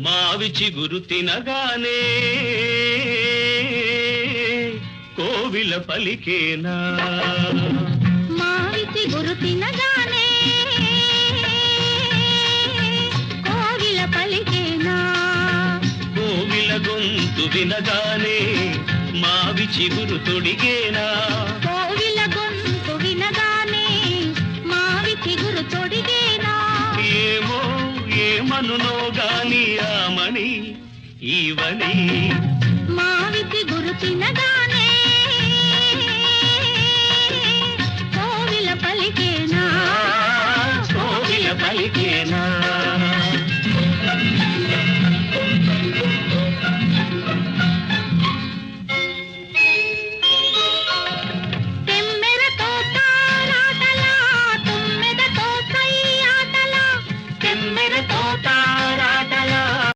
మావి చిగురు తినగానే కోవిల పలికేనా మావి చిగురు తినగానే కోవిల పలికేనా కోవిల గొంతు వినగానే మావి చిగురు తొడిగేనా కోవిల గొంతు వినగానే మావి చిగురు తొడిగేనా ఏమో ఏమనునో గాని ఆమని ఈవని మావి చిగురు తినగానే కోవిల పలికేనా కోవిల పలికేనా